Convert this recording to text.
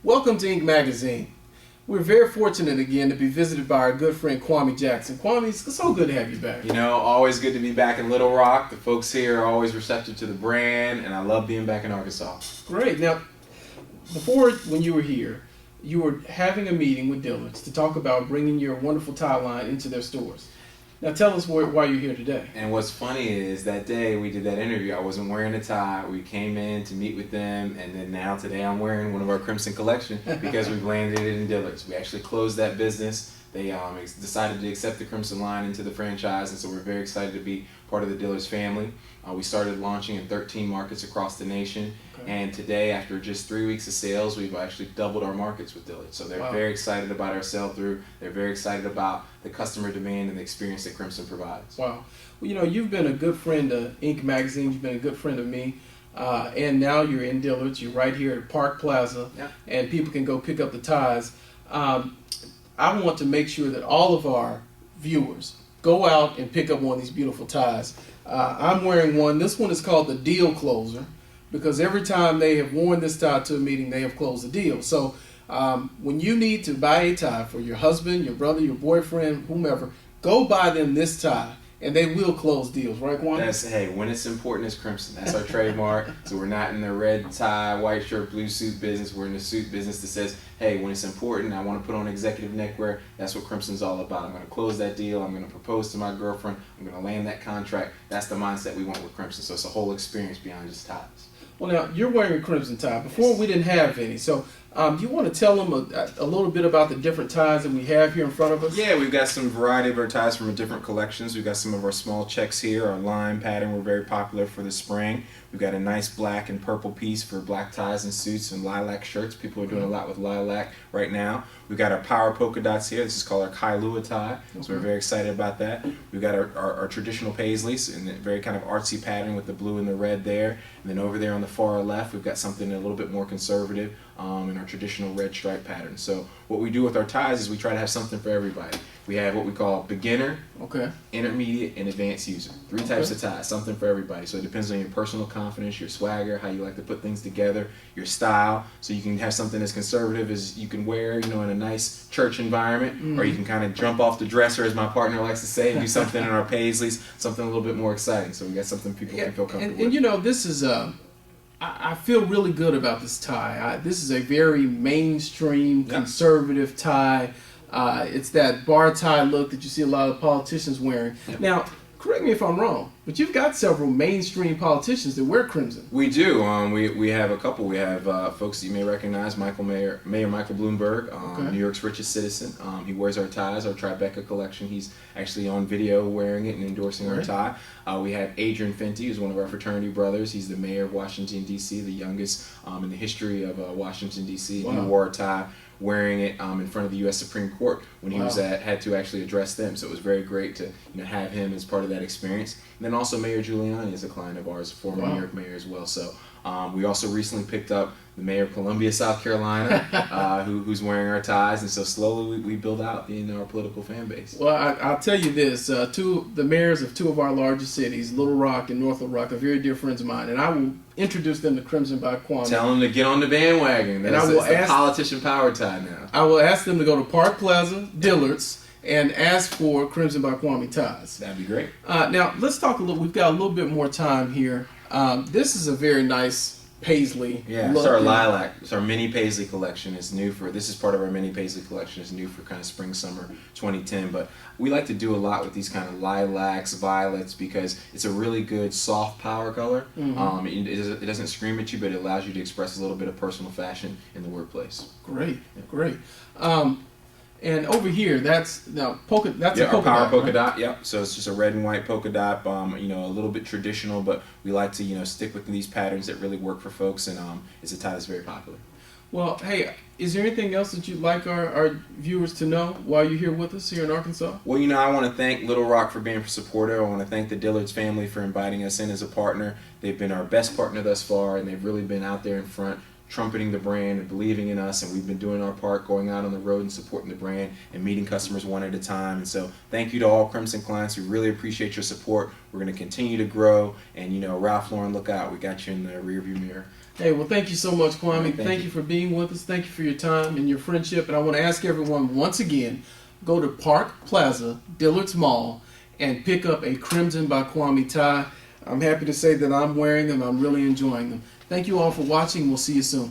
Welcome to Ink Magazine. We're very fortunate again to be visited by our good friend Kwame Jackson. Kwame, it's so good to have you back. You know, always good to be back in Little Rock. The folks here are always receptive to the brand, and I love being back in Arkansas. Great. Now, before when you were here, you were having a meeting with Dillard's to talk about bringing your wonderful tie line into their stores. Now, tell us why you're here today. And what's funny is that day we did that interview, I wasn't wearing a tie. We came in to meet with them, and then now today I'm wearing one of our Crimson collection because we've landed it in Dillard's. We actually closed that business. They decided to accept the Crimson line into the franchise, and so we're very excited to be part of the Dillard's family. We started launching in 13 markets across the nation, and today, after just 3 weeks of sales, we've actually doubled our markets with Dillard's. So they're very excited about our sell-through. They're very excited about the customer demand and the experience that Crimson provides. Wow. Well, you know, you've been a good friend of Ink Magazine. You've been a good friend of me. And now you're in Dillard's. You're right here at Park Plaza, and people can go pick up the ties. I want to make sure that all of our viewers go out and pick up one of these beautiful ties. I'm wearing one. This one is called the Deal Closer because every time they have worn this tie to a meeting, they have closed the deal. So when you need to buy a tie for your husband, your brother, your boyfriend, whomever, go buy them this tie. And they will close deals, right, Kwame? Hey, when it's important, it's Crimson. That's our trademark. So we're not in the red tie, white shirt, blue suit business. We're in the suit business that says, hey, when it's important, I want to put on executive neckwear. That's what Crimson's all about. I'm going to close that deal. I'm going to propose to my girlfriend. I'm going to land that contract. That's the mindset we want with Crimson. So it's a whole experience beyond just ties. Well, now, you're wearing a Crimson tie. Before, we didn't have any. So do you want to tell them a little bit about the different ties that we have here in front of us? Yeah, we've got some variety of our ties from different collections. We've got some of our small checks here. Our line pattern, we're very popular for the spring. We've got a nice black and purple piece for black ties and suits and lilac shirts. People are doing a lot with lilac right now. We've got our power polka dots here. This is called our Kailua tie, so we're very excited about that. We've got our traditional paisleys in a very kind of artsy pattern with the blue and the red there. And then over there on the far left, we've got something a little bit more conservative in our traditional red stripe pattern. So what we do with our ties is we try to have something for everybody. We have what we call beginner, intermediate, and advanced user. Three types of ties, something for everybody. So it depends on your personal confidence, your swagger, how you like to put things together, your style. So you can have something as conservative as you can wear, you know, in a nice church environment, or you can kind of jump off the dresser, as my partner likes to say, and do something in our paisleys, something a little bit more exciting. So we got something people can feel comfortable with. And you know, this is I feel really good about this tie. This is a very mainstream, conservative tie. It's that bar tie look that you see a lot of politicians wearing. Now, correct me if I'm wrong, but you've got several mainstream politicians that wear crimson. We do. We have a couple. We have folks that you may recognize. Mayor Michael Bloomberg, New York's richest citizen. He wears our ties, our Tribeca collection. He's actually on video wearing it and endorsing our tie. We have Adrian Fenty, who's one of our fraternity brothers. He's the mayor of Washington, D.C., the youngest in the history of Washington, D.C. He wore a tie, wearing it in front of the U.S. Supreme Court when he had to actually address them. So it was very great to have him as part of that experience. And then also Mayor Giuliani is a client of ours, former New York mayor as well. So we also recently picked up the mayor of Columbia, South Carolina, who's wearing our ties, and so slowly we build out our political fan base. Well, I'll tell you this: the mayors of two of our largest cities, Little Rock and North Little Rock, are very dear friends of mine, and I will introduce them to Crimson by Kwame. Tell them to get on the bandwagon. And I will ask politician power tie now. I will ask them to go to Park Plaza, Dillard's, and ask for Crimson by Kwame ties. That'd be great. Now let's talk a little. We've got a little bit more time here. This is a very nice paisley. Yeah, it's our lilac. It's our mini paisley collection. It's new for, this is part of our mini paisley collection. It's new for kind of spring, summer 2010. But we like to do a lot with these kind of lilacs, violets, because it's a really good soft power color. It doesn't scream at you, but it allows you to express a little bit of personal fashion in the workplace. Great, great. And over here, that's a polka our power dot, polka right? dot. Yep. So it's just a red and white polka dot. A little bit traditional, but we like to stick with these patterns that really work for folks, and it's a tie that's very popular. Well, hey, is there anything else that you'd like our viewers to know while you're here with us here in Arkansas? Well, I want to thank Little Rock for being supportive. I want to thank the Dillard's family for inviting us in as a partner. They've been our best partner thus far, and they've really been out there in front, trumpeting the brand and believing in us, and we've been doing our part, going out on the road and supporting the brand and meeting customers one at a time. And so thank you to all Crimson clients. We really appreciate your support. We're going to continue to grow, and Ralph Lauren, look out, we got you in the rearview mirror. Hey, well, thank you so much, Kwame. Right, Thank you for being with us. Thank you for your time and your friendship. And I want to ask everyone once again, go to Park Plaza, Dillard's Mall, and pick up a Crimson by Kwame tie. I'm happy to say that I'm wearing them. I'm really enjoying them. Thank you all for watching. We'll see you soon.